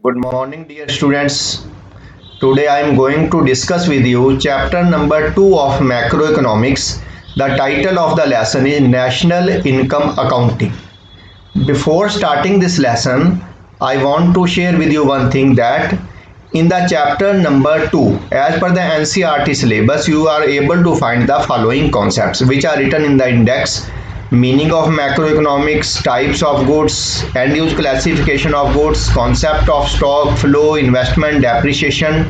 Good morning, dear students. Today I am going to discuss with you chapter number 2 of macroeconomics. The title of the lesson is National Income Accounting. Before starting this lesson, I want to share with you one thing that in the chapter number 2, as per the NCERT syllabus, you are able to find the following concepts which are written in the index: meaning of macroeconomics, types of goods, end use classification of goods, concept of stock flow, investment, depreciation,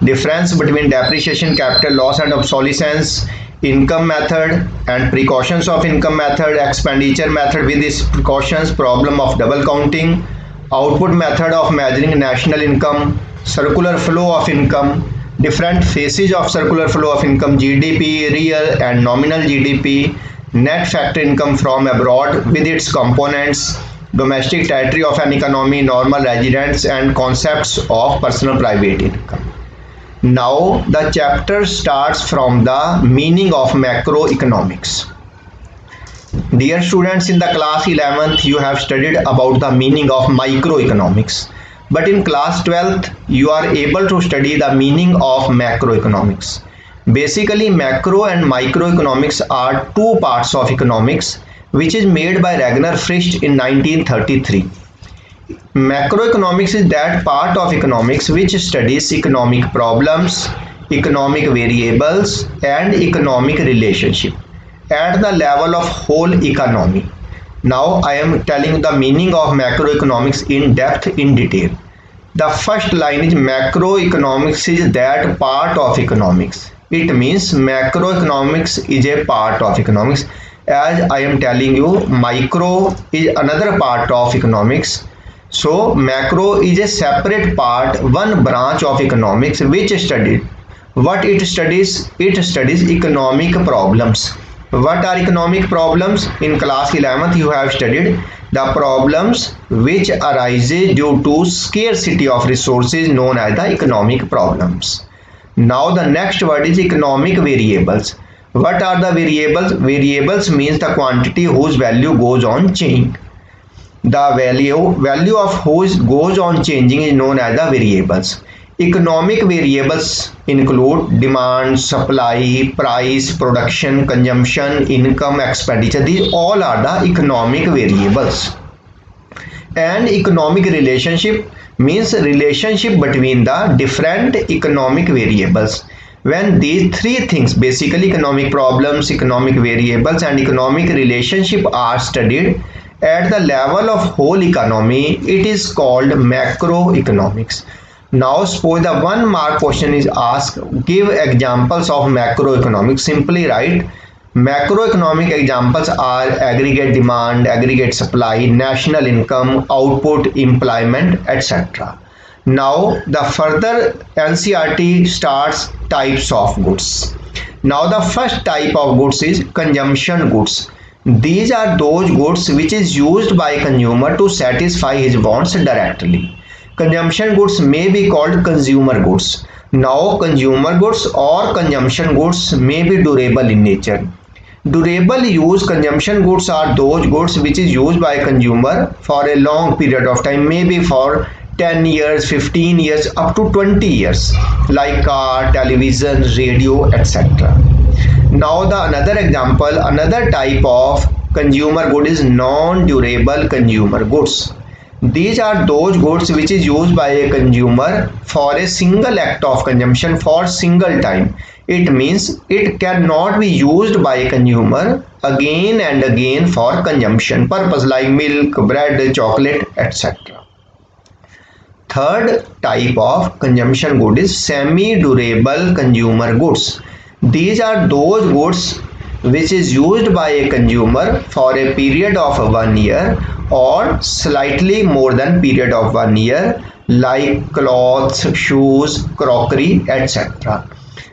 difference between depreciation, capital loss and obsolescence, income method and precautions of income method, expenditure method with its precautions, problem of double counting, output method of measuring national income, circular flow of income, different phases of circular flow of income, GDP, real and nominal GDP, net factor income from abroad with its components, domestic territory of an economy, normal residents, and concepts of personal private income. Now the chapter starts from the meaning of macroeconomics. Dear students, in the class 11th you have studied about the meaning of microeconomics, but in class 12th you are able to study the meaning of macroeconomics. Basically, macro and microeconomics are two parts of economics which is made by Ragnar Frisch in 1933. Macroeconomics is that part of economics which studies economic problems, economic variables and economic relationship at the level of whole economy. Now I am telling the meaning of macroeconomics in depth in detail. The first line is macroeconomics is that part of economics. It means macroeconomics is a part of economics. As I am telling you, micro is another part of economics. So macro is a separate part, one branch of economics which studies. What it studies? It studies economic problems. What are economic problems? In class 11th you have studied the problems which arises due to scarcity of resources known as the economic problems. Now the next word is economic variables. What are the variables? Variables means the quantity whose value goes on changing. The value of whose goes on changing is known as the variables. Economic variables include demand, supply, price, production, consumption, income, expenditure. These all are the economic variables. And economic relationship means relationship between the different economic variables. When these three things, basically economic problems, economic variables and economic relationship, are studied at the level of whole economy, it is called macroeconomics. Now suppose the 1 mark question is asked, give examples of macroeconomics. Simply write macroeconomic examples are aggregate demand, aggregate supply, national income, output, employment, etc. Now the further NCERT starts types of goods. Now the first type of goods is consumption goods. These are those goods which is used by consumer to satisfy his wants directly. Consumption goods may be called consumer goods. Now consumer goods or consumption goods may be durable in nature. Durable use consumption goods are those goods which is used by consumer for a long period of time, maybe for 10 years, 15 years, up to 20 years, like car, television, radio, etc. Now the another example, another type of consumer good is non-durable consumer goods. These are those goods which is used by a consumer for a single act of consumption for single time. It means it cannot be used by a consumer again and again for consumption purpose, like milk, bread, chocolate, etc. Third type of consumption good is semi-durable consumer goods. These are those goods which is used by a consumer for a period of 1 year or slightly more than period of 1 year, like clothes, shoes, crockery, etc.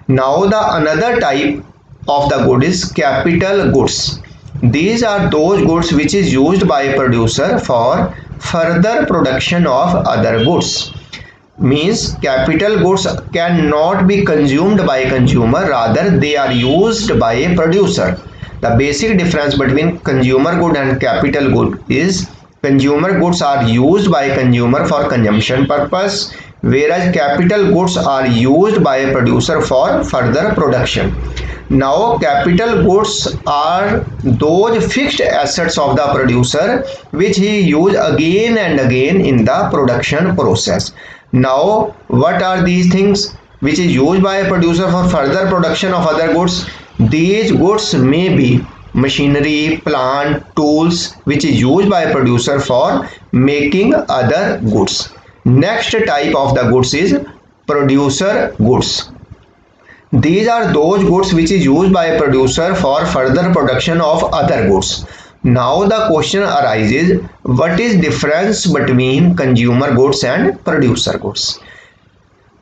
Now the another type of the good is capital goods. These are those goods which is used by a producer for further production of other goods. Means capital goods cannot be consumed by a consumer, rather they are used by a producer. The basic difference between consumer good and capital good is Consumer goods are used by consumer for consumption purpose, whereas capital goods are used by a producer for further production. Now, capital goods are those fixed assets of the producer which he use again and again in the production process. Now, what are these things which is used by a producer for further production of other goods? These goods may be machinery, plant, tools which is used by a producer for making other goods. Next type of the goods is producer goods. These are those goods which is used by a producer for further production of other goods. Now the question arises, what is difference between consumer goods and producer goods?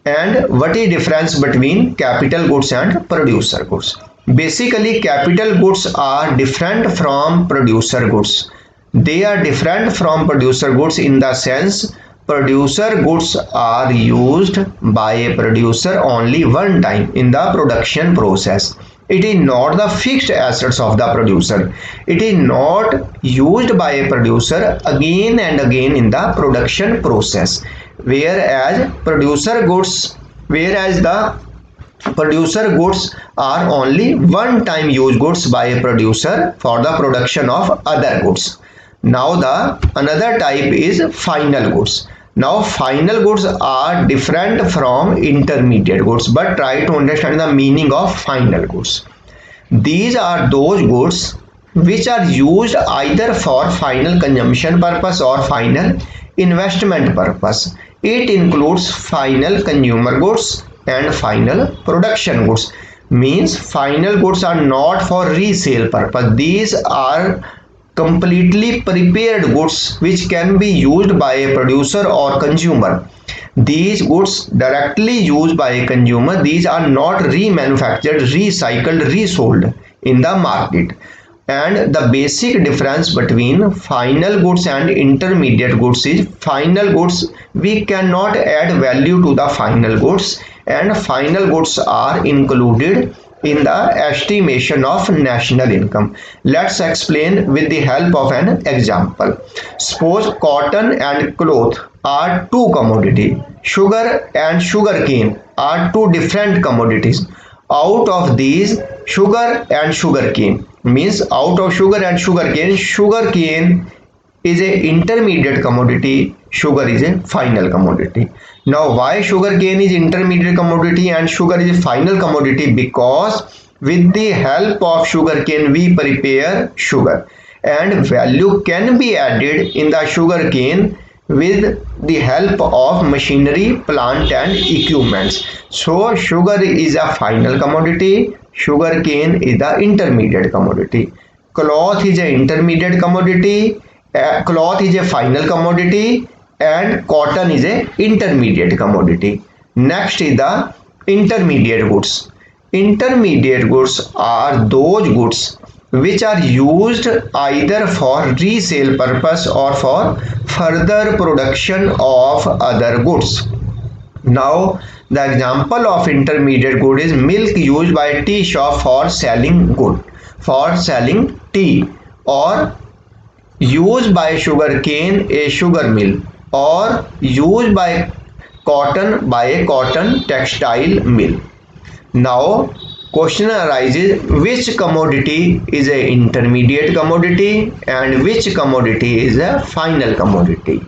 And what is difference between capital goods and producer goods? Basically, capital goods are different from producer goods. They are different from producer goods in the sense producer goods are used by a producer only one time in the production process. It is not the fixed assets of the producer. It is not used by a producer again and again in the production process. Whereas the producer goods are only one time use goods by a producer for the production of other goods. Now the another type is final goods. Now final goods are different from intermediate goods, but try to understand the meaning of final goods. These are those goods which are used either for final consumption purpose or final investment purpose. It includes final consumer goods and final production goods. Means final goods are not for resale purpose. These are completely prepared goods which can be used by a producer or consumer. These goods directly used by a consumer. These are not remanufactured, recycled, resold in the market. And the basic difference between final goods and intermediate goods is final goods we cannot add value to the final goods, and final goods are included in the estimation of national income. Let's explain with the help of an example. Suppose cotton and cloth are two commodities. Sugar and sugarcane are two different commodities. Out of these, sugar and sugarcane means out of sugar and sugarcane is a intermediate commodity, sugar is a final commodity. Now why sugarcane is intermediate commodity and sugar is a final commodity? Because with the help of sugarcane we prepare sugar, and value can be added in the sugarcane with the help of machinery, plant and equipments. So sugar is a final commodity, sugarcane is the intermediate commodity. Cloth is a intermediate commodity, cloth is a final commodity, and cotton is a intermediate commodity. Next is the intermediate goods. Intermediate goods are those goods which are used either for resale purpose or for further production of other goods. Now the example of intermediate good is milk used by tea shop for selling tea, or used by sugarcane a sugar mill, or used by cotton by a cotton textile mill. Now question arises, which commodity is a intermediate commodity and which commodity is a final commodity?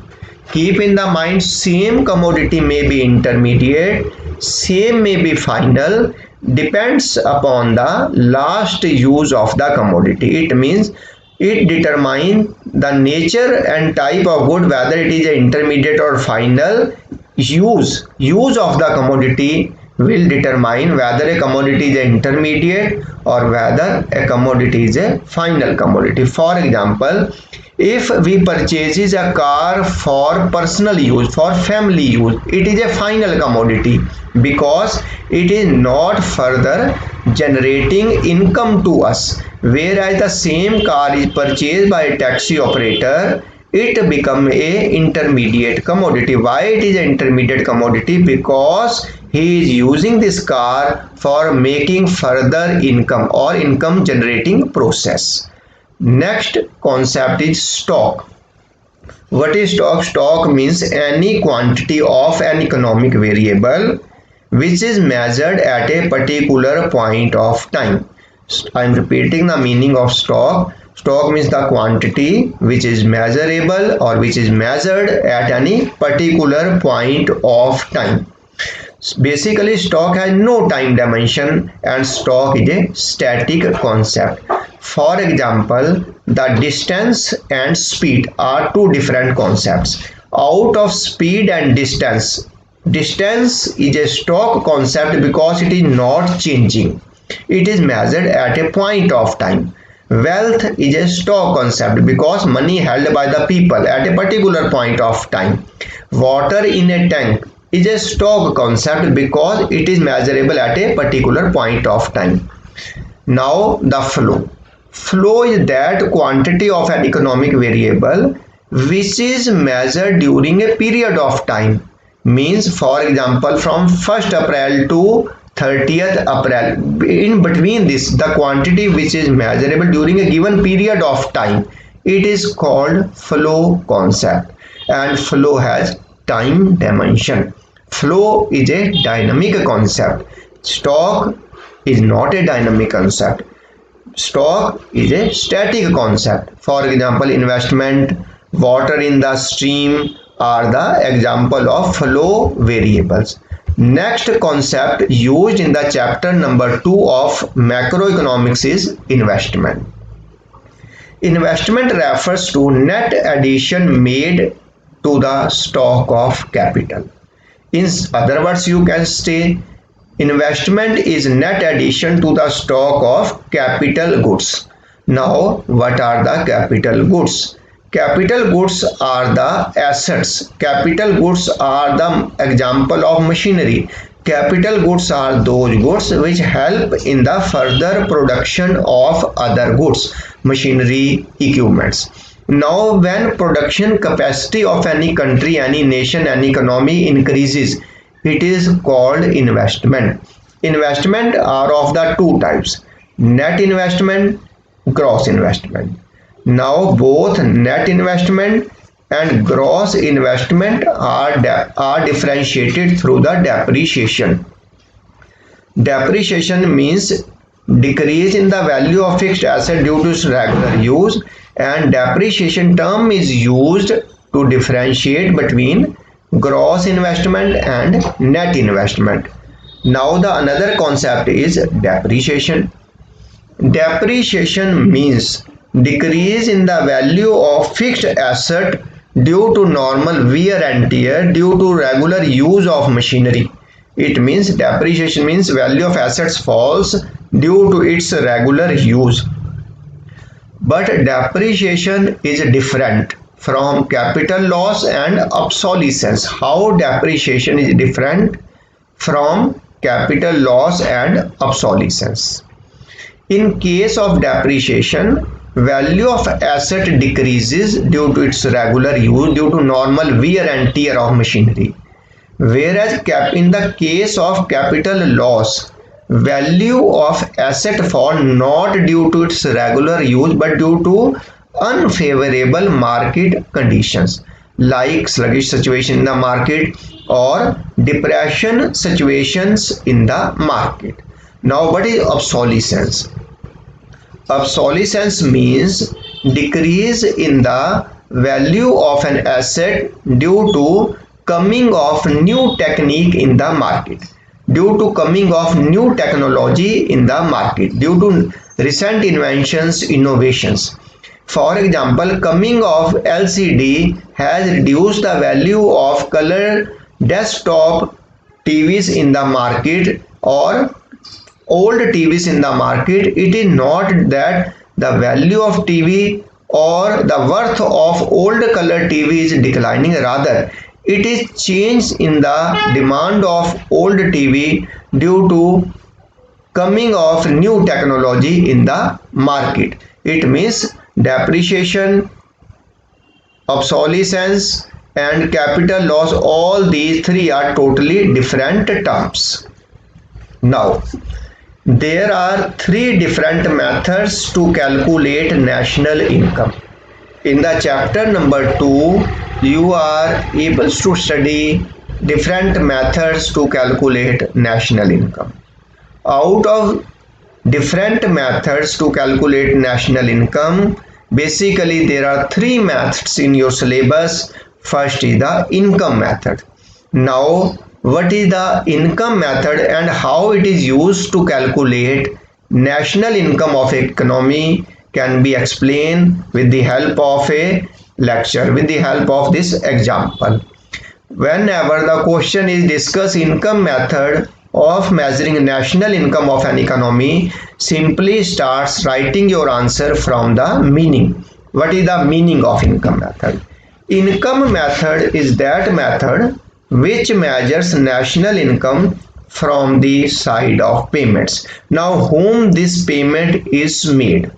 Keep in the mind, same commodity may be intermediate, same may be final, depends upon the last use of the commodity. It means it determines the nature and type of good, whether it is an intermediate or final. Use of the commodity will determine whether a commodity is an intermediate or whether a commodity is a final commodity. For example, if we purchases a car for personal use, for family use, it is a final commodity because it is not further generating income to us. Whereas the same car is purchased by a taxi operator, it become a intermediate commodity. Why it is an intermediate commodity? Because he is using this car for making further income or income generating process. Next concept is stock. What is stock? Stock means any quantity of an economic variable which is measured at a particular point of time. I am repeating the meaning of stock. Stock means the quantity which is measurable or which is measured at any particular point of time. Basically, stock has no time dimension and stock is a static concept. For example, the distance and speed are two different concepts. Out of speed and distance, distance is a stock concept because it is not changing. It is measured at a point of time. Wealth is a stock concept because money held by the people at a particular point of time. Water in a tank is a stock concept because it is measurable at a particular point of time. Now the flow. Flow is that quantity of an economic variable which is measured during a period of time. Means, for example, from 1st April to 30th April. In between this, the quantity which is measurable during a given period of time, it is called flow concept, and flow has time dimension. Flow is a dynamic concept. Stock is not a dynamic concept. Stock is a static concept. For example, investment, water in the stream are the example of flow variables. Next concept used in the chapter number 2 of macroeconomics is investment. Investment refers to net addition made to the stock of capital. In other words, you can say investment is net addition to the stock of capital goods. Now, what are the capital goods? Capital goods are the assets. Capital goods are the example of machinery. Capital goods are those goods which help in the further production of other goods, machinery, equipments. Now, when production capacity of any country, any nation, any economy increases, it is called investment. Investment are of the two types: net investment, gross investment. Now, both net investment and gross investment are differentiated through the depreciation. Depreciation means decrease in the value of fixed asset due to its regular use, and depreciation term is used to differentiate between gross investment and net investment. Now the another concept is depreciation. Depreciation means decrease in the value of fixed asset due to normal wear and tear due to regular use of machinery. It means depreciation means value of assets falls due to its regular use. But depreciation is different from capital loss and obsolescence. How depreciation is different from capital loss and obsolescence? In case of depreciation, value of asset decreases due to its regular use due to normal wear and tear of machinery. Whereas in the case of capital loss, value of asset fall not due to its regular use but due to unfavorable market conditions like sluggish situation in the market or depression situations in the market. Now, what is obsolescence? Obsolescence means decrease in the value of an asset due to coming of new technique in the market, due to coming of new technology in the market, due to recent inventions, innovations. For example, coming of LCD has reduced the value of color desktop TVs in the market or old TVs in the market. It is not that the value of TV or the worth of old color TV is declining, rather it is change in the demand of old TV due to coming of new technology in the market. It means depreciation, obsolescence and capital loss, all these three are totally different terms. Now, there are three different methods to calculate national income. In the chapter number 2, you are able to study different methods to calculate national income. Out of different methods to calculate national income, basically there are three methods in your syllabus. First is the income method. Now, what is the income method and how it is used to calculate national income of economy can be explained with the help of a lecture, with the help of this example. Whenever the question is discuss income method of measuring national income of an economy, simply starts writing your answer from the meaning. What is the meaning of income method? Income method is that method which measures national income from the side of payments. Now, whom this payment is made?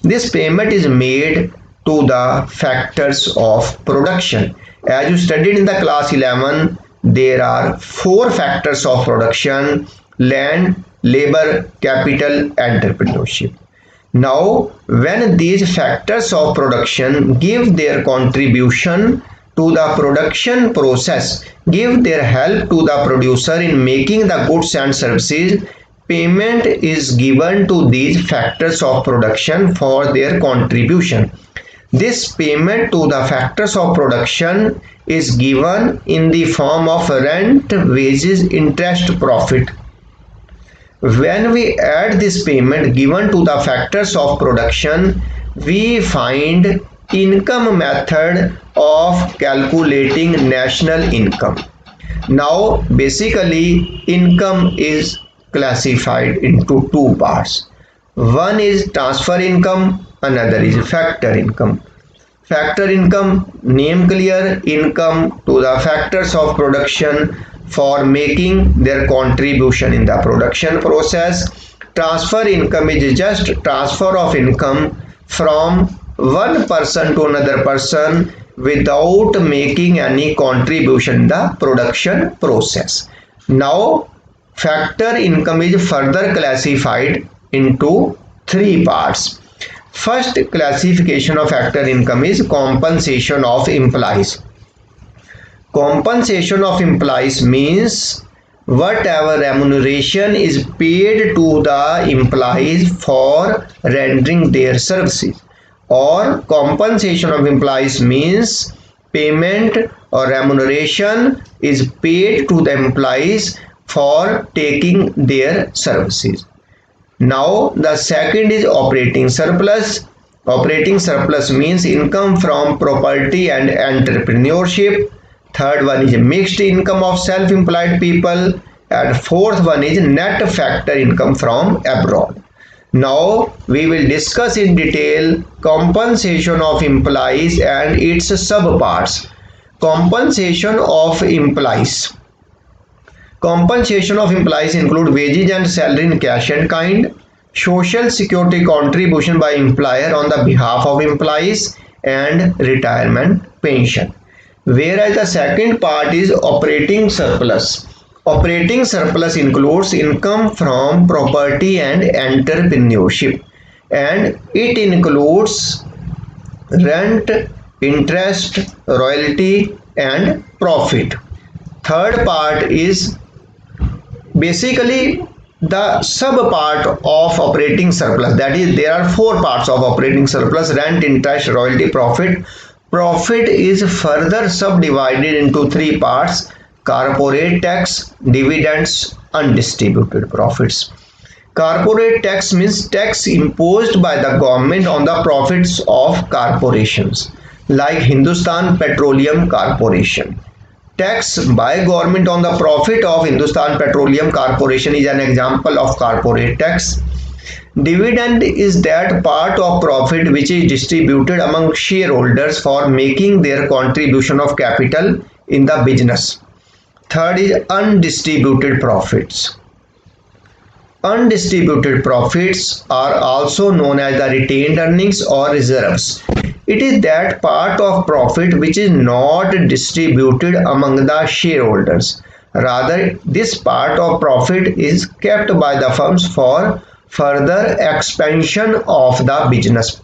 This payment is made to the factors of production. As you studied in the class 11, there are four factors of production: land, labor, capital, entrepreneurship. Now, when these factors of production give their contribution to the production process, give their help to the producer in making the goods and services, payment is given to these factors of production for their contribution. This payment to the factors of production is given in the form of rent, wages, interest, profit. When we add this payment given to the factors of production, we find income method of calculating national income. Now, basically, income is classified into two parts. One is transfer income, another is factor income. Factor income, name clear, income to the factors of production for making their contribution in the production process. Transfer income is just transfer of income from one person to another person without making any contribution in the production process. Now, factor income is further classified into three parts. First classification of factor income is compensation of employees. Compensation of employees means whatever remuneration is paid to the employees for rendering their services, or compensation of employees means payment or remuneration is paid to the employees for taking their services. Now, the second is operating surplus. Operating surplus means income from property and entrepreneurship. Third one is mixed income of self-employed people, and fourth one is net factor income from abroad. Now we will discuss in detail compensation of employees and its subparts. Compensation of employees. Compensation of employees include wages and salary in cash and kind, social security contribution by employer on the behalf of employees, and retirement pension. Whereas the second part is operating surplus. Operating surplus includes income from property and entrepreneurship, and it includes rent, interest, royalty, and profit. Third part is basically the sub part of operating surplus. That is, there are four parts of operating surplus: rent, interest, royalty, profit. Profit is further subdivided into three parts: corporate tax, dividends, undistributed profits. Corporate tax means tax imposed by the government on the profits of corporations like Hindustan Petroleum Corporation. Tax by government on the profit of Hindustan Petroleum Corporation is an example of corporate tax. Dividend is that part of profit which is distributed among shareholders for making their contribution of capital in the business. Third is undistributed profits. Undistributed profits are also known as the retained earnings or reserves. It is that part of profit which is not distributed among the shareholders. Rather, this part of profit is kept by the firms for further expansion of the business.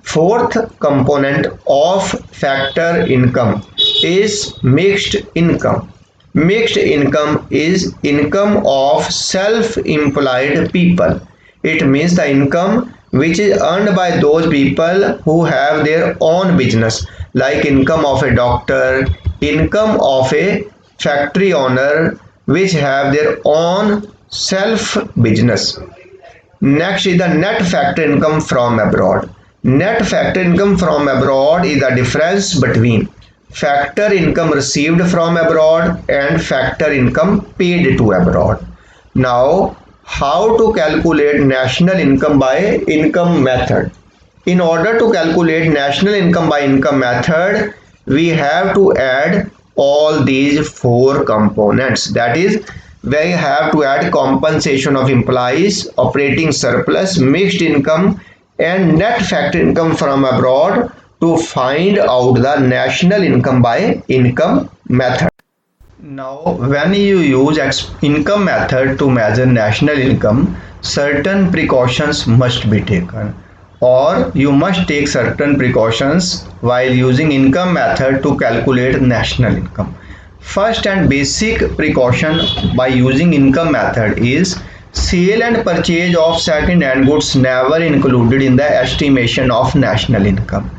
Fourth component of factor income is mixed income. Mixed income is income of self-employed people. It means the income which is earned by those people who have their own business, like income of a doctor, income of a factory owner, which have their own self business. Next is the net factor income from abroad. Net factor income from abroad is the difference between factor income received from abroad and factor income paid to abroad. Now, how to calculate national income by income method? In order to calculate national income by income method, we have to add all these four components. That is, we have to add compensation of employees, operating surplus, mixed income, and net factor income from abroad to find out the national income by income method. Now, when you use income method to measure national income, certain precautions must be taken, or you must take certain precautions while using income method to calculate national income. First and basic precaution by using income method is sale and purchase of second hand goods never included in the estimation of national income,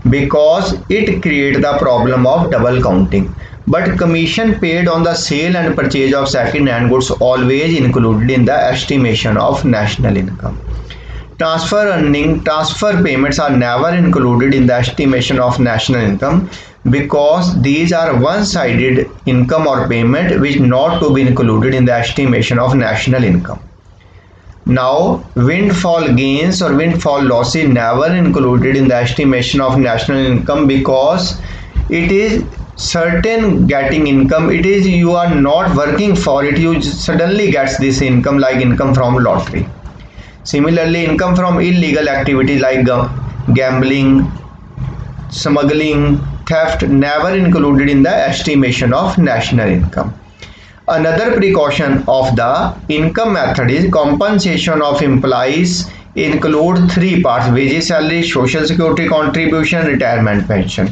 because it creates the problem of double counting. But commission paid on the sale and purchase of second hand goods always included in the estimation of national income. Transfer earning, transfer payments are never included in the estimation of national income, because these are one-sided income or payment which not to be included in the estimation of national income. Now, windfall gains or windfall losses never included in the estimation of national income, because it is certain getting income. It is you are not working for it, you suddenly gets this income, like income from lottery. Similarly, income from illegal activities like gambling, smuggling, theft never included in the estimation of national income. Another precaution of the income method is compensation of employees include three parts: wages, salary, social security contribution, retirement pension.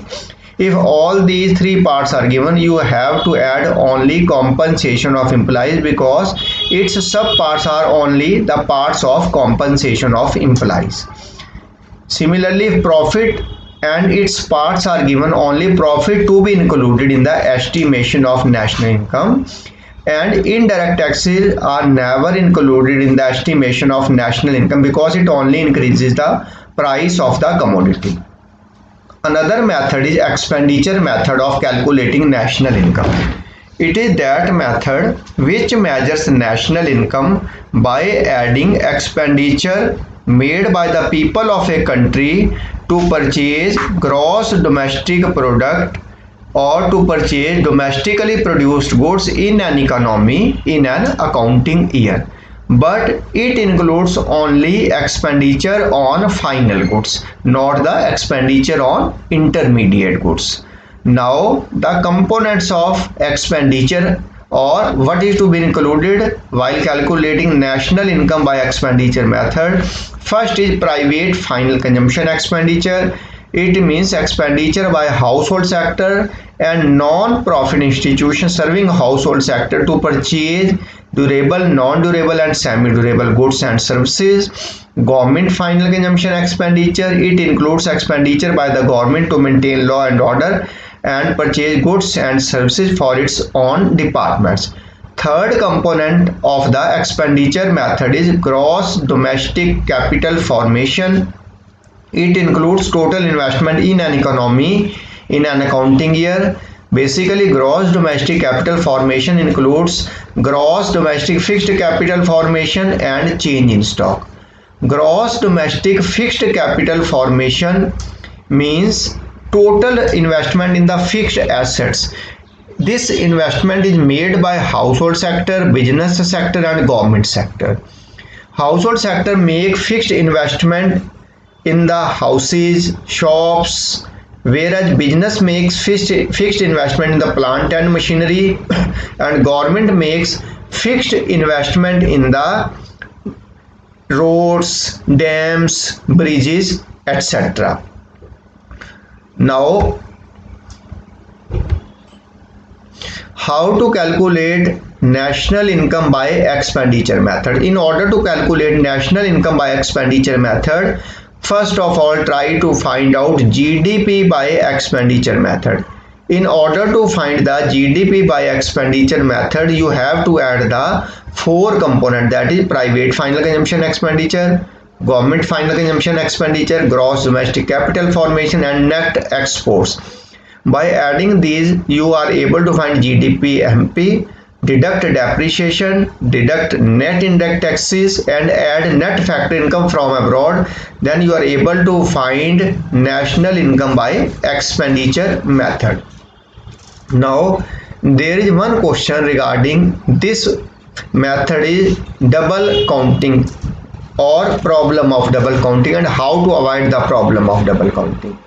If all these three parts are given, you have to add only compensation of employees, because its subparts are only the parts of compensation of employees. Similarly, if profit and its parts are given, only profit to be included in the estimation of national income, and indirect taxes are never included in the estimation of national income, because it only increases the price of the commodity. Another method is expenditure method of calculating national income. It is that method which measures national income by adding expenditure made by the people of a country to purchase gross domestic product or to purchase domestically produced goods in an economy in an accounting year, but it includes only expenditure on final goods, not the expenditure on intermediate goods. Now, the components of expenditure, or what is to be included while calculating national income by expenditure method. First is private final consumption expenditure. It means expenditure by household sector and non-profit institutions serving household sector to purchase durable, non-durable and semi-durable goods and services. Government final consumption expenditure, it includes expenditure by the government to maintain law and order and purchase goods and services for its own departments. Third component of the expenditure method is gross domestic capital formation. It includes total investment in an economy in an accounting year. Basically, gross domestic capital formation includes gross domestic fixed capital formation and change in stock. Gross domestic fixed capital formation means total investment in the fixed assets. This investment is made by household sector, business sector and government sector. Household sector make fixed investment in the houses, shops, whereas business makes fixed investment in the plant and machinery, and government makes fixed investment in the roads, dams, bridges, etc. Now, How to calculate national income by expenditure method? In order to calculate national income by expenditure method, first of all try to find out GDP by expenditure method. In order to find the GDP by expenditure method, you have to add the four component, that is private final consumption expenditure, government final consumption expenditure, gross domestic capital formation and net exports. By adding these, you are able to find GDP MP, deduct depreciation, deduct net indirect taxes and add net factor income from abroad. Then you are able to find national income by expenditure method. Now there is one question regarding this method is double counting or problem of double counting, and how to avoid the problem of double counting.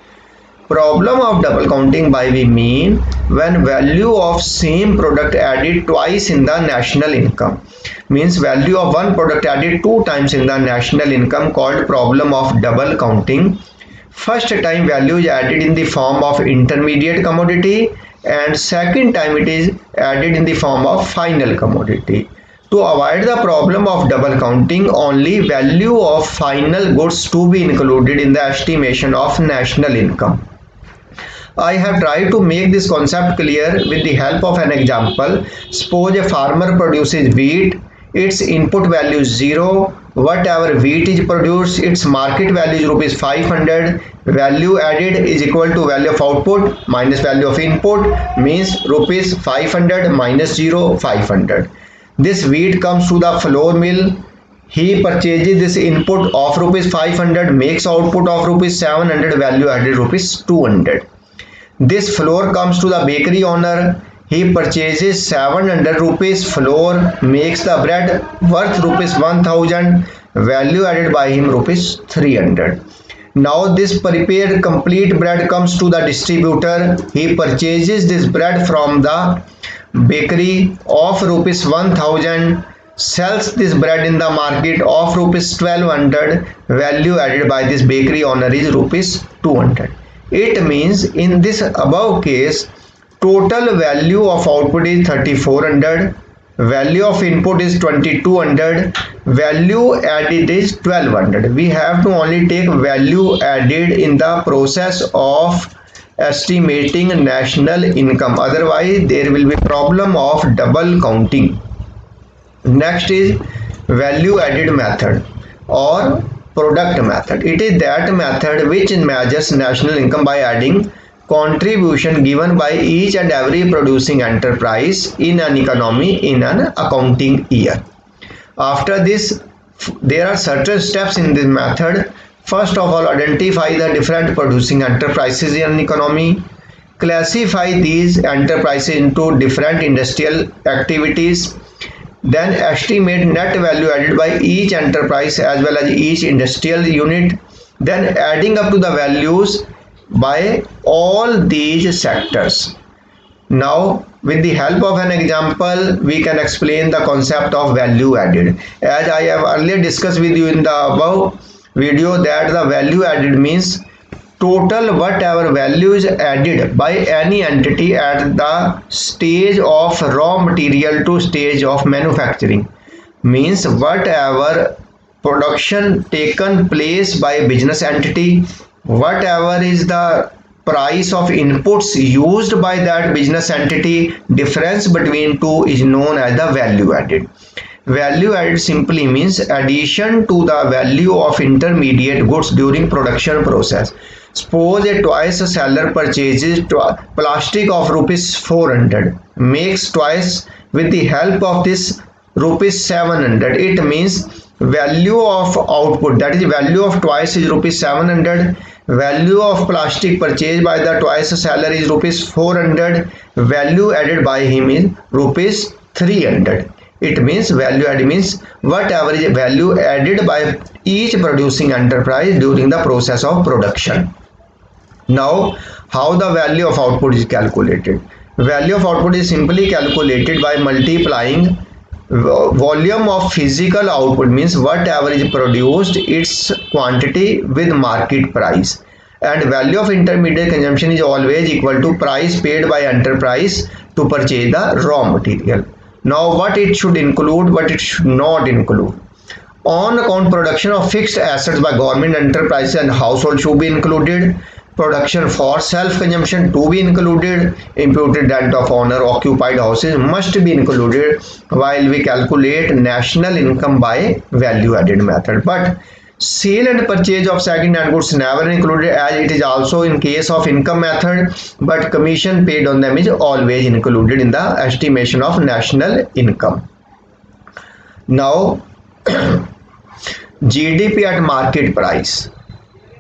Problem of double counting by we mean when value of same product added twice in the national income, means value of one product added two times in the national income, called problem of double counting. First time value is added in the form of intermediate commodity and second time it is added in the form of final commodity. To avoid the problem of double counting, only value of final goods to be included in the estimation of national income. I have tried to make this concept clear with the help of an example. Suppose a farmer produces wheat, its input value is 0. Whatever wheat is produced, its market value is rupees 500. Value added is equal to value of output minus value of input, means rupees 500 minus 0, 500. This wheat comes to the flour mill. He purchases this input of rupees 500, makes output of rupees 700, value added rupees 200. This flour comes to the bakery owner. He purchases 700 rupees flour, makes the bread worth rupees 1000, value added by him rupees 300. Now this prepared complete bread comes to the distributor. He purchases this bread from the bakery of rupees 1000, sells this bread in the market of rupees 1200, value added by this bakery owner is rupees 200. It means in this above case, total value of output is 3400, value of input is 2200, value added is 1200. We have to only take value added in the process of estimating national income, otherwise there will be problem of double counting. Next is value added method or product method. It is that method which measures national income by adding contribution given by each and every producing enterprise in an economy in an accounting year. After this, there are certain steps in this method. First of all, identify the different producing enterprises in an economy. Classify these enterprises into different industrial activities. Then estimate net value added by each enterprise as well as each industrial unit. Then adding up to the values by all these sectors. Now with the help of an example, we can explain the concept of value added. As I have earlier discussed with you in the above video, that the value added means total whatever value is added by any entity at the stage of raw material to stage of manufacturing, means whatever production taken place by a business entity, whatever is the price of inputs used by that business entity, difference between two is known as the value added. Value added simply means addition to the value of intermediate goods during production process. Suppose a toys seller purchases plastic of rupees 400, makes toys with the help of this rupees 700. It means value of output, that is value of toys is rupees 700, value of plastic purchased by the toys seller is rupees 400, value added by him is rupees 300. It means value added means whatever is value added by each producing enterprise during the process of production. Now how the value of output is calculated? Value of output is simply calculated by multiplying volume of physical output, means whatever is produced its quantity, with market price, and value of intermediate consumption is always equal to price paid by enterprise to purchase the raw material. Now what it should include, what it should not include. On account production of fixed assets by government enterprises and household should be included. Production for self-consumption to be included. Imputed rent of owner occupied houses must be included while we calculate national income by value added method. But sale and purchase of second-hand goods never included, as it is also in case of income method, but commission paid on them is always included in the estimation of national income. Now GDP at market price.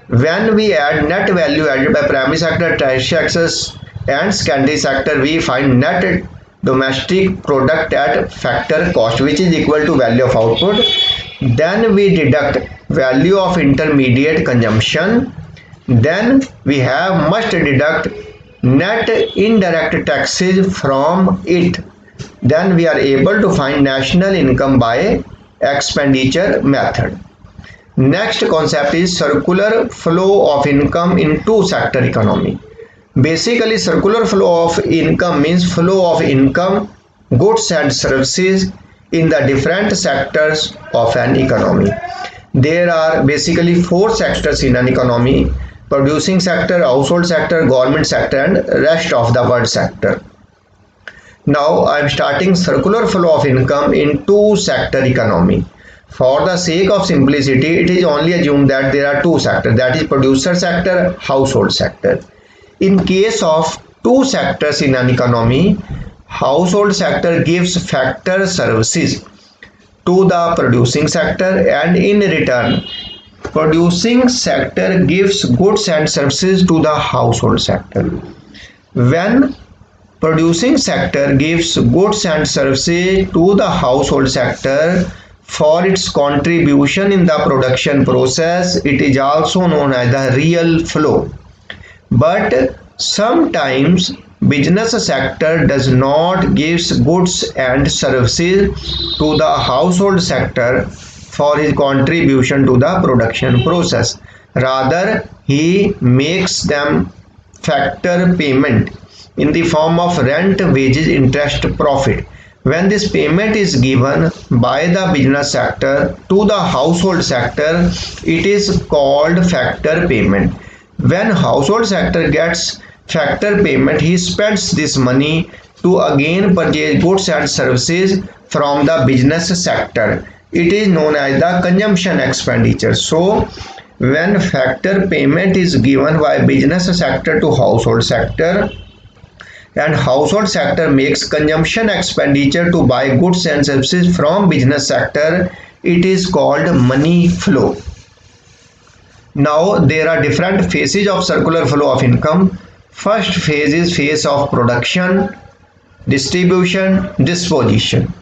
When we add net value added by primary sector, tertiary sectors and secondary sector, we find net domestic product at factor cost, which is equal to value of output. Then we deduct value of intermediate consumption. Then we must deduct net indirect taxes from it. Then we are able to find national income by expenditure method. Next concept is circular flow of income in two sector economy. Basically, circular flow of income means flow of income, goods and services in the different sectors of an economy. There are basically four sectors in an economy: producing sector, household sector, government sector, and rest of the world sector. Now I am starting circular flow of income in two sector economy. For the sake of simplicity, it is only assumed that there are two sectors, that is producer sector, household sector. In case of two sectors in an economy, household sector gives factor services to the producing sector, and in return producing sector gives goods and services to the household sector. When producing sector gives goods and services to the household sector for its contribution in the production process, it is also known as the real flow. But sometimes business sector does not give goods and services to the household sector for his contribution to the production process. Rather, he makes them factor payment in the form of rent, wages, interest, profit. When this payment is given by the business sector to the household sector, it is called factor payment. When household sector gets factor payment, he spends this money to again purchase goods and services from the business sector. It is known as the consumption expenditure. So when factor payment is given by business sector to household sector, and household sector makes consumption expenditure to buy goods and services from business sector, it is called money flow. Now there are different phases of circular flow of income. First phase is phase of production, distribution, disposition.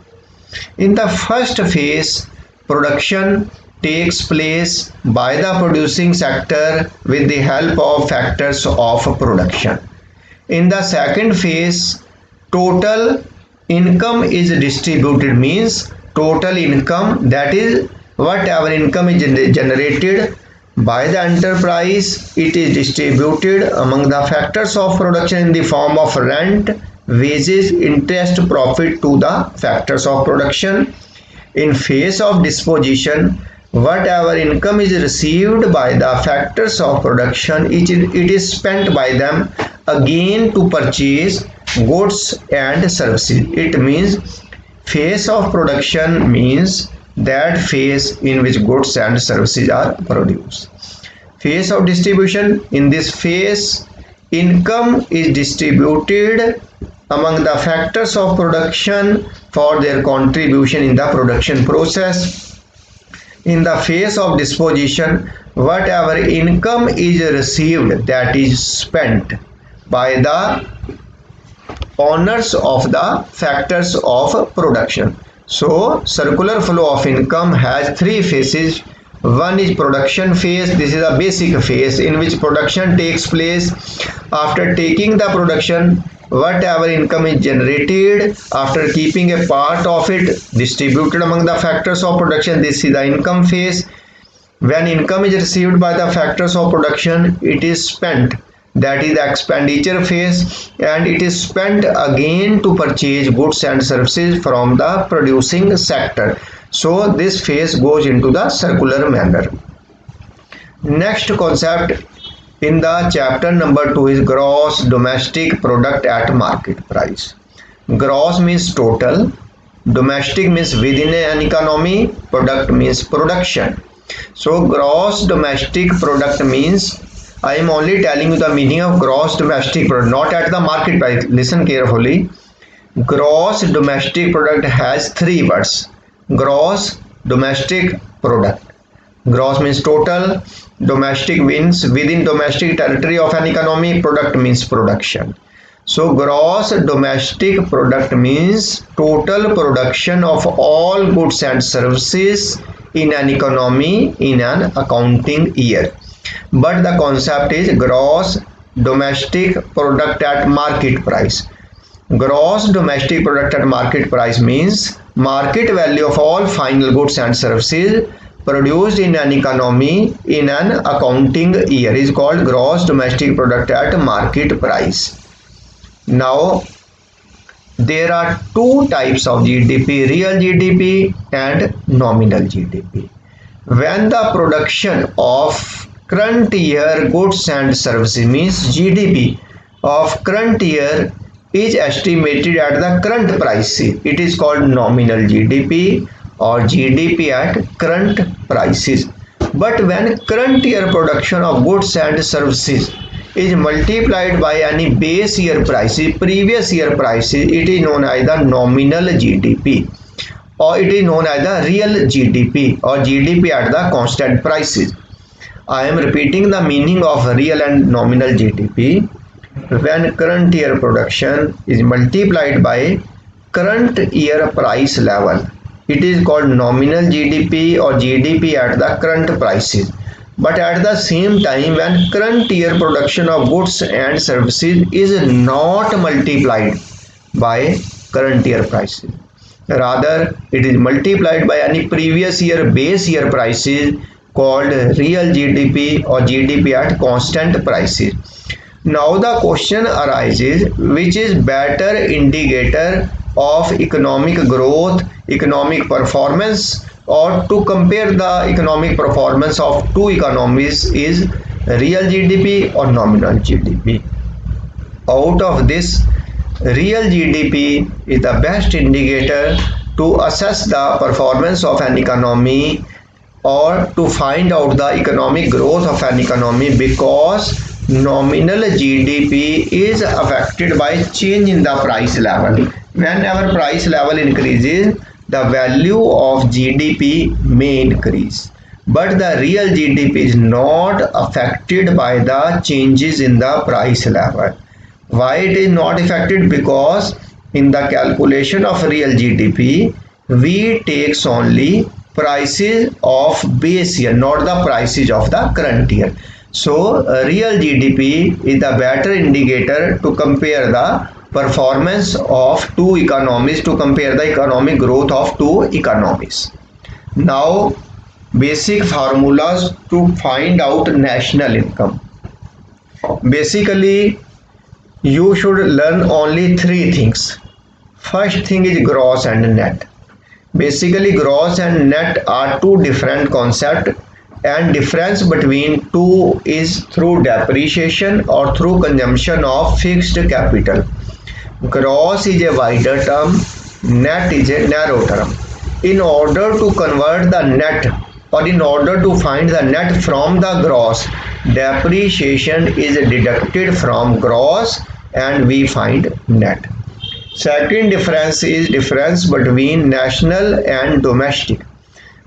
In the first phase, production takes place by the producing sector with the help of factors of production. In the second phase, total income is distributed, means total income, that is whatever income is generated by the enterprise, it is distributed among the factors of production in the form of rent, wages, interest, profit to the factors of production. In phase of disposition, whatever income is received by the factors of production, it is spent by them again to purchase goods and services. It means phase of production means that phase in which goods and services are produced. Phase of distribution, in this phase income is distributed among the factors of production for their contribution in the production process. In the phase of disposition, whatever income is received, that is spent by the owners of the factors of production. So circular flow of income has three phases. One is production phase. This is a basic phase in which production takes place. After taking the production, whatever income is generated, after keeping a part of it distributed among the factors of production, this is the income phase. When income is received by the factors of production, it is spent, that is the expenditure phase, and it is spent again to purchase goods and services from the producing sector. So this phase goes into the circular manner. Next concept in the chapter number 2 is gross domestic product at market price. Gross means total, domestic means within an economy, product means production. So gross domestic product means, I am only telling you the meaning of gross domestic product, not at the market price. Listen carefully. Gross domestic product has three words. Gross domestic product. Gross means total, domestic means within domestic territory of an economy, product means production. So gross domestic product means total production of all goods and services in an economy in an accounting year. But the concept is gross domestic product at market price. Gross domestic product at market price means market value of all final goods and services produced in an economy in an accounting year is called gross domestic product at market price. Now there are two types of GDP, real GDP and nominal GDP. When the production of current year goods and services means GDP of current year is estimated at the current price, it is called nominal GDP or GDP at current prices. But when current year production of goods and services is multiplied by any base year prices, previous year prices, it is known as the nominal GDP, or it is known as the real GDP or GDP at the constant prices. I am repeating the meaning of real and nominal GDP. When current year production is multiplied by current year price level, it is called nominal GDP or GDP at the current prices. But at the same time, when current year production of goods and services is not multiplied by current year prices, rather it is multiplied by any previous year base year prices, called real GDP or GDP at constant prices. Now the question arises, which is better indicator of economic growth, economic performance, or to compare the economic performance of two economies is real GDP or nominal GDP. Out of this, real GDP is the best indicator to assess the performance of an economy or to find out the economic growth of an economy, because nominal GDP is affected by change in the price level. Whenever price level increases, the value of GDP may increase, but the real GDP is not affected by the changes in the price level. Why it is not affected? Because in the calculation of real GDP, we takes only prices of base year, not the prices of the current year. So real GDP is the better indicator to compare the performance of two economies, to compare the economic growth of two economies. Now basic formulas to find out national income. Basically you should learn only three things. First thing is gross and net. Basically gross and net are two different concepts, and difference between two is through depreciation or through consumption of fixed capital. Gross is a wider term, net is a narrow term. In order to convert the net, or in order to find the net from the gross, depreciation is deducted from gross and we find net. Second difference is difference between national and domestic.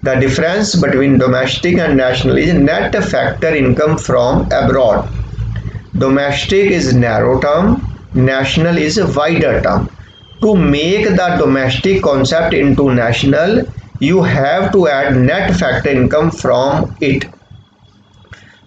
The difference between domestic and national is net factor income from abroad. Domestic is narrow term, national is a wider term. To make the domestic concept into national, you have to add net factor income from it.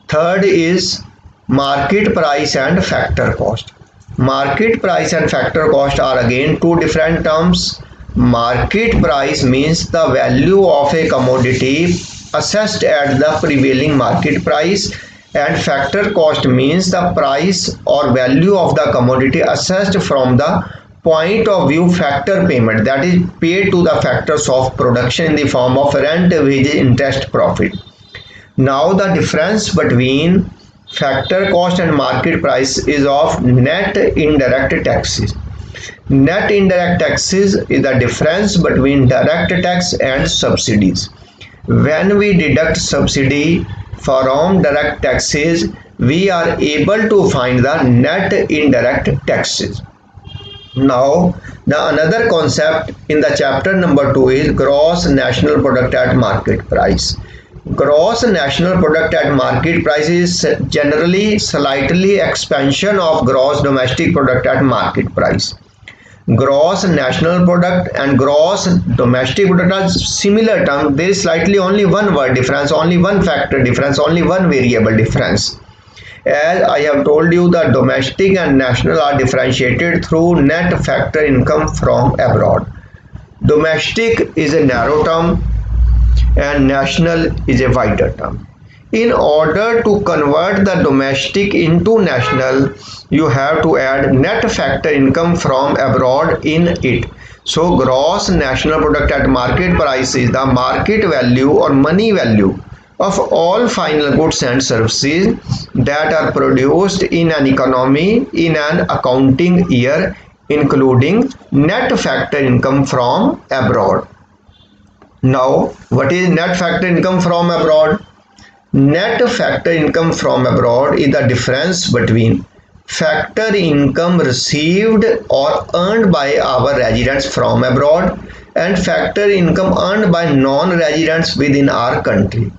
Third is market price and factor cost. Market price and factor cost are again two different terms. Market price means the value of a commodity assessed at the prevailing market price, and factor cost means the price or value of the commodity assessed from the point of view factor payment, that is paid to the factors of production in the form of rent, wages, interest, profit. Now the difference between factor cost and market price is of net indirect taxes. Net indirect taxes is the difference between direct tax and subsidies. When we deduct subsidy from direct taxes, we are able to find the net indirect taxes. Now, the another concept in the chapter number 2 is gross national product at market price. Gross national product at market price is generally slightly expansion of gross domestic product at market price. Gross national product and gross domestic product are similar terms. There is slightly only one word difference, only one factor difference, only one variable difference. As I have told you, the domestic and national are differentiated through net factor income from abroad. Domestic is a narrow term and national is a wider term. In order to convert the domestic into national, you have to add net factor income from abroad in it. So gross national product at market price is the market value or money value of all final goods and services that are produced in an economy in an accounting year, including net factor income from abroad. Now, what is net factor income from abroad? Net factor income from abroad is the difference between factor income received or earned by our residents from abroad and factor income earned by non-residents within our country.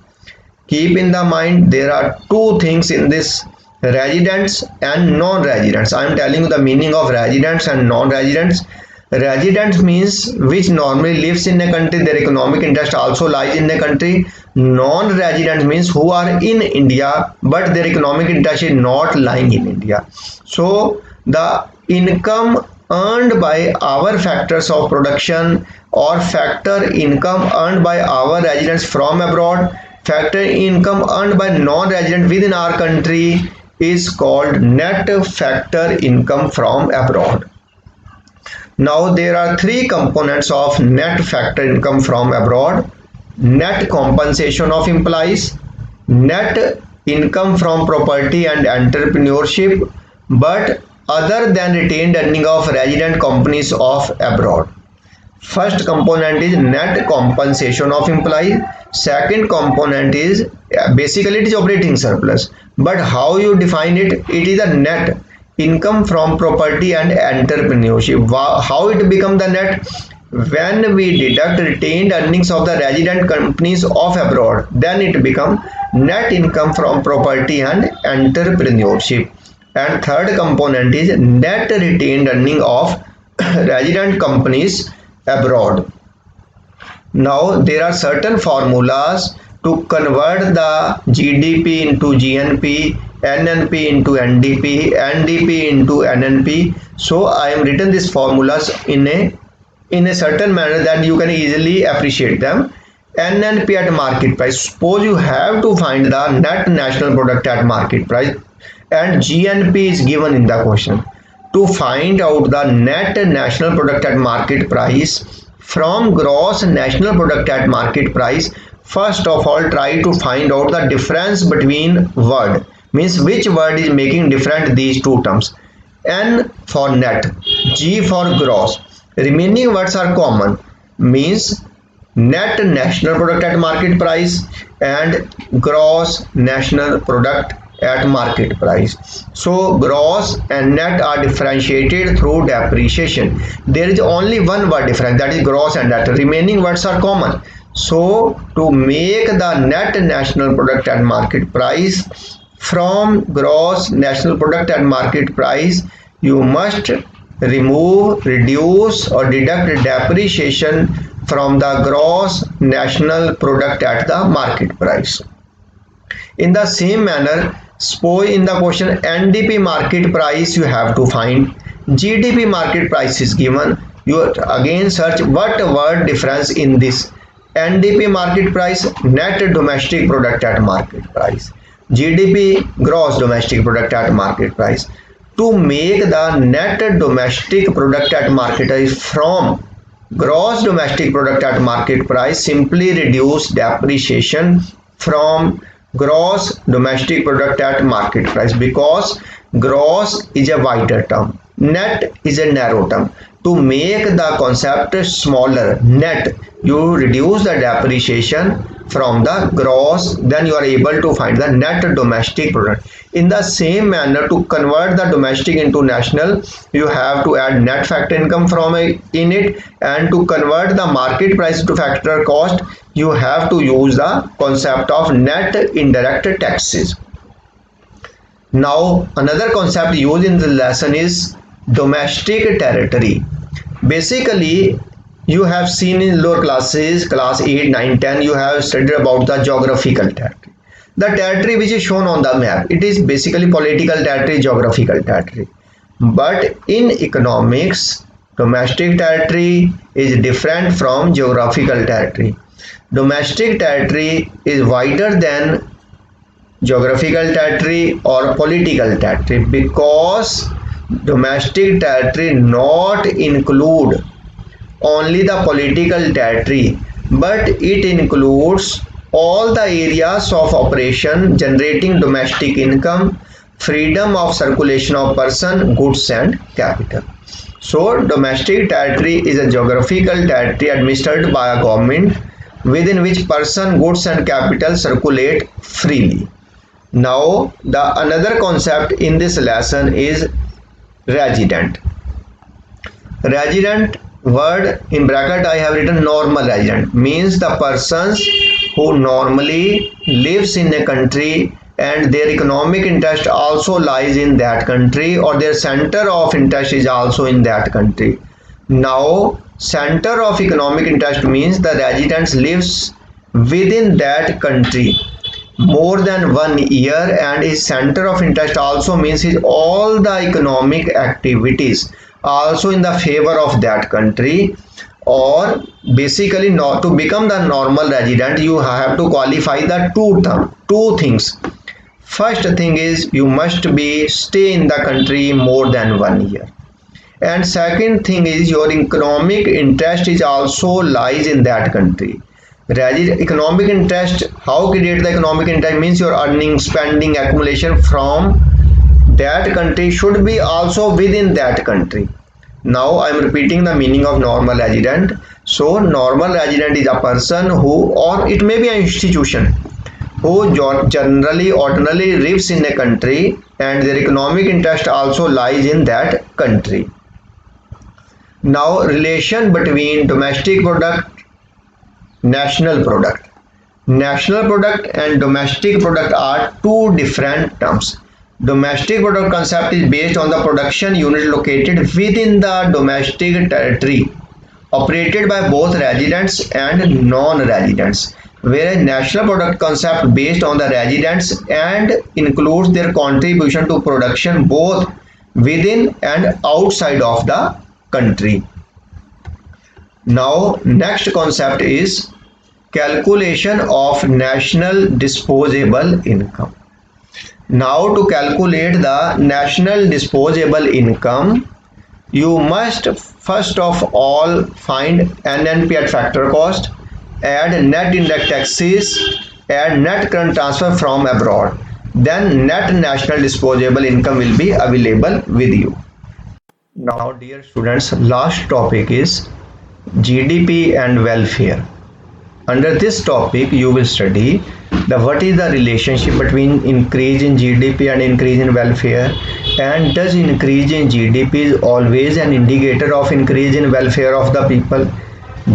Keep in the mind there are two things in this: residents and non-residents. I am telling you the meaning of residents and non-residents. Resident means which normally lives in a country, their economic interest also lies in the country. Non-resident means who are in India but their economic interest is not lying in India. So the income earned by our factors of production or factor income earned by our residents from abroad, factor income earned by non-resident within our country is called net factor income from abroad. Now there are three components of net factor income from abroad: net compensation of employees, net income from property and entrepreneurship, but other than retained earning of resident companies of abroad. First component is net compensation of employees. Second component is basically it is operating surplus, but how you define it? It is a net income from property and entrepreneurship. How it become the net? When we deduct retained earnings of the resident companies of abroad, then it become net income from property and entrepreneurship. And third component is net retained earning of resident companies abroad. Now there are certain formulas to convert the GDP into GNP, NNP into NDP, NDP into NNP. So I am written these formulas in a certain manner that you can easily appreciate them. NNP at market price. Suppose you have to find the net national product at market price and GNP is given in the question. To find out the net national product at market price from gross national product at market price, first of all try to find out the difference between word, means which word is making different these two terms. N for net, G for gross. Remaining words are common, means net national product at market price and gross national product at market price. So gross and net are differentiated through depreciation. There is only one word difference, that is gross and net. Remaining words are common. So to make the net national product at market price from gross national product at market price, you must remove, reduce or deduct depreciation from the gross national product at the market price. In the same manner, suppose in the question NDP market price you have to find, GDP market price is given, you again search what word difference in this. NDP market price, net domestic product at market price. GDP, gross domestic product at market price. To make the net domestic product at market price from gross domestic product at market price, simply reduce depreciation from gross domestic product at market price, because gross is a wider term, net is a narrow term. To make the concept smaller, net, you reduce the depreciation from the gross, then you are able to find the net domestic product. In the same manner, to convert the domestic into national, you have to add net factor income from in it, and to convert the market price to factor cost, you have to use the concept of net indirect taxes. Now another concept used in the lesson is domestic territory. Basically, you have seen in lower classes, class 8, 9, 10, you have studied about the geographical territory. The territory which is shown on the map, it is basically political territory, geographical territory. But in economics, domestic territory is different from geographical territory. Domestic territory is wider than geographical territory or political territory, because domestic territory not include only the political territory, but it includes all the areas of operation generating domestic income, freedom of circulation of person, goods and capital. So domestic territory is a geographical territory administered by a government within which person, goods and capital circulate freely. Now the another concept in this lesson is resident. Resident word in bracket I have written normal resident, means the persons who normally lives in a country and their economic interest also lies in that country, or their center of interest is also in that country. Now center of economic interest means the resident lives within that country more than 1 year, and his center of interest also means his all the economic activities also in the favor of that country. Or basically, not to become the normal resident, you have to qualify the two things. First thing is you must be stay in the country more than 1 year, and second thing is your economic interest is also lies in that country. Economic interest, how create the economic interest means your earning, spending, accumulation from that country should be also within that country. Now I am repeating the meaning of normal resident. So normal resident is a person who, or it may be an institution, who generally ordinarily lives in a country and their economic interest also lies in that country. Now relation between domestic product, national product. National product and domestic product are two different terms. Domestic product concept is based on the production unit located within the domestic territory, operated by both residents and non-residents, whereas national product concept based on the residents and includes their contribution to production both within and outside of the country. Now next concept is calculation of national disposable income. Now to calculate the national disposable income, you must first of all find NNP at factor cost, add net indirect taxes, add net current transfer from abroad. Then net national disposable income will be available with you. Now dear students, last topic is GDP and welfare. Under this topic, you will study what is the relationship between increase in GDP and increase in welfare, and does increase in GDP is always an indicator of increase in welfare of the people.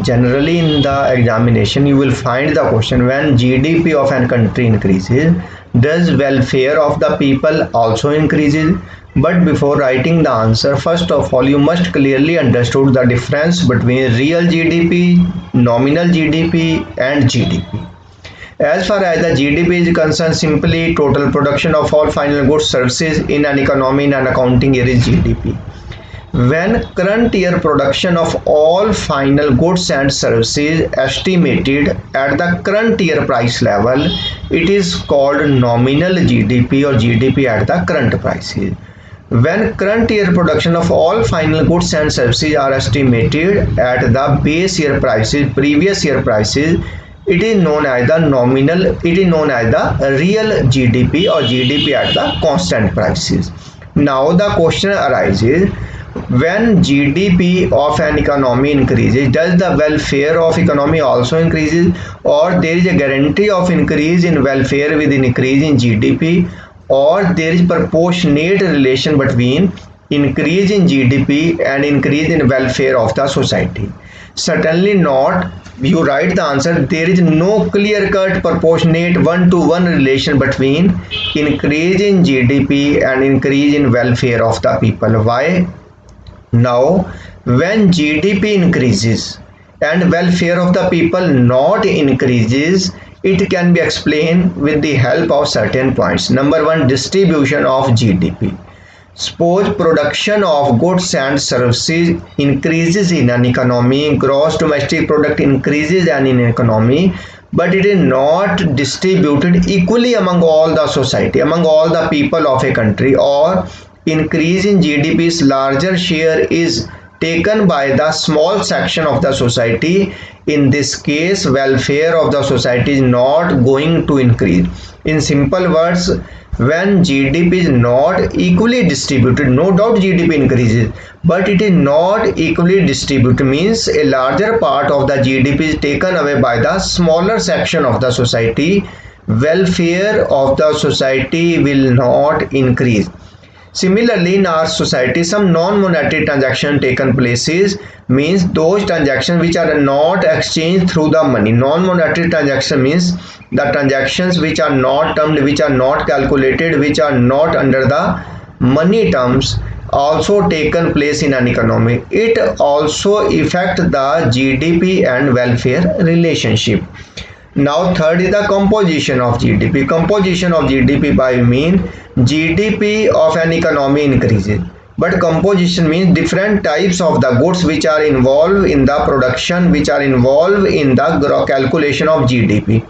Generally in the examination you will find the question, when GDP of an country increases, does welfare of the people also increases? But before writing the answer, first of all you must clearly understood the difference between real GDP, nominal GDP and GDP. As far as the GDP is concerned, simply total production of all final goods services in an economy in an accounting year is GDP. When current year production of all final goods and services estimated at the current year price level, it is called nominal GDP or GDP at the current prices. When current year production of all final goods and services are estimated at the base year prices, previous year prices, it is known as the nominal, it is known as the real GDP or GDP at the constant prices. Now the question arises, when GDP of an economy increases, does the welfare of economy also increases, or there is a guarantee of increase in welfare with an increase in GDP, or there is proportionate relation between increase in GDP and increase in welfare of the society? Certainly not. You write the answer. There is no clear-cut proportionate one-to-one relation between increase in GDP and increase in welfare of the people. Why? Now, when GDP increases and welfare of the people not increases, it can be explained with the help of certain points. Number one, distribution of GDP. Suppose production of goods and services increases in an economy, gross domestic product increases in an economy, but it is not distributed equally among all the society, among all the people of a country, or increase in GDP's larger share is taken by the small section of the society. In this case, welfare of the society is not going to increase. In simple words, when GDP is not equally distributed, no doubt GDP increases, but it is not equally distributed, means a larger part of the GDP is taken away by the smaller section of the society, welfare of the society will not increase. Similarly, in our society, some non-monetary transaction taken places, means those transactions which are not exchanged through the money. Non-monetary transaction means the transactions which are not termed, which are not calculated, which are not under the money terms, also taken place in an economy. It also affect the GDP and welfare relationship. Now third is the composition of GDP. Composition of GDP by mean GDP of an economy increases, but composition means different types of the goods which are involved in the production, which are involved in the calculation of GDP.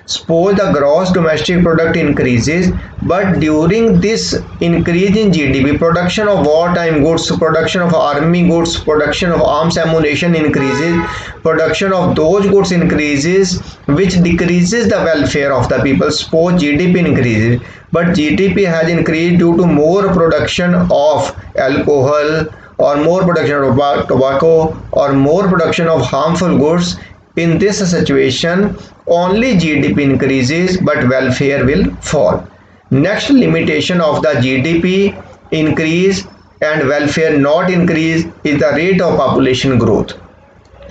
Suppose the gross domestic product increases, but during this increase in GDP, production of wartime goods, production of army goods, production of arms ammunition increases, production of those goods increases, which decreases the welfare of the people. Suppose GDP increases, but GDP has increased due to more production of alcohol, or more production of tobacco, or more production of harmful goods. In this situation, only GDP increases but welfare will fall. Next limitation of the GDP increase and welfare not increase is the rate of population growth.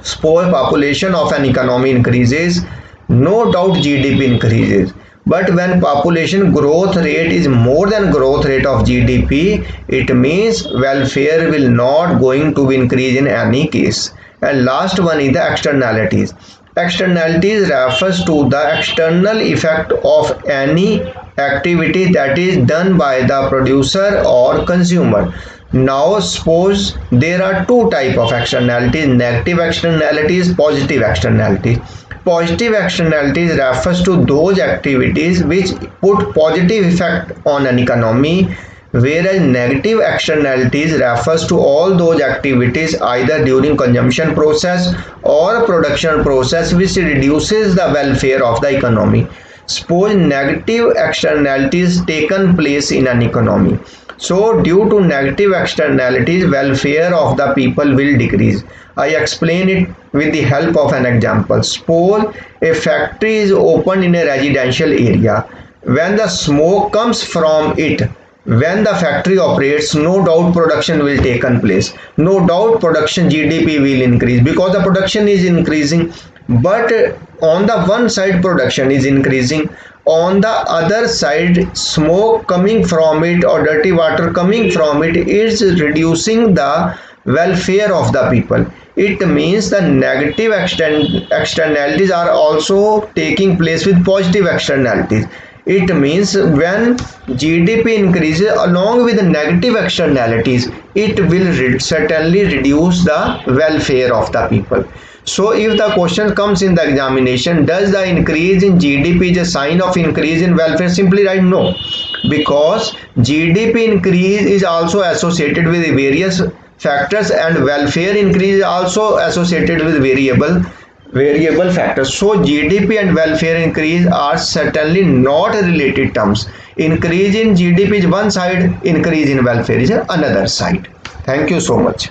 Suppose population of an economy increases, no doubt GDP increases. But when population growth rate is more than growth rate of GDP, it means welfare will not going to increase in any case. And last one is the externalities. Externalities refers to the external effect of any activity that is done by the producer or consumer. Now suppose there are two type of externalities, negative externalities, positive externalities. Positive externalities refers to those activities which put positive effect on an economy, whereas negative externalities refers to all those activities either during consumption process or production process which reduces the welfare of the economy. Suppose negative externalities taken place in an economy. So due to negative externalities, welfare of the people will decrease. I explain it with the help of an example. Suppose a factory is opened in a residential area. When the smoke comes from it, when the factory operates, no doubt production will take place. No doubt production GDP will increase because the production is increasing. But on the one side production is increasing, on the other side smoke coming from it or dirty water coming from it is reducing the welfare of the people. It means the negative externalities are also taking place with positive externalities. It means when GDP increases along with negative externalities, it will certainly reduce the welfare of the people. So if the question comes in the examination, does the increase in GDP is a sign of increase in welfare? Simply write no, because GDP increase is also associated with various factors and welfare increase is also associated with variable factors. So GDP and welfare increase are certainly not related terms. Increase in GDP is one side, increase in welfare is another side. Thank you so much.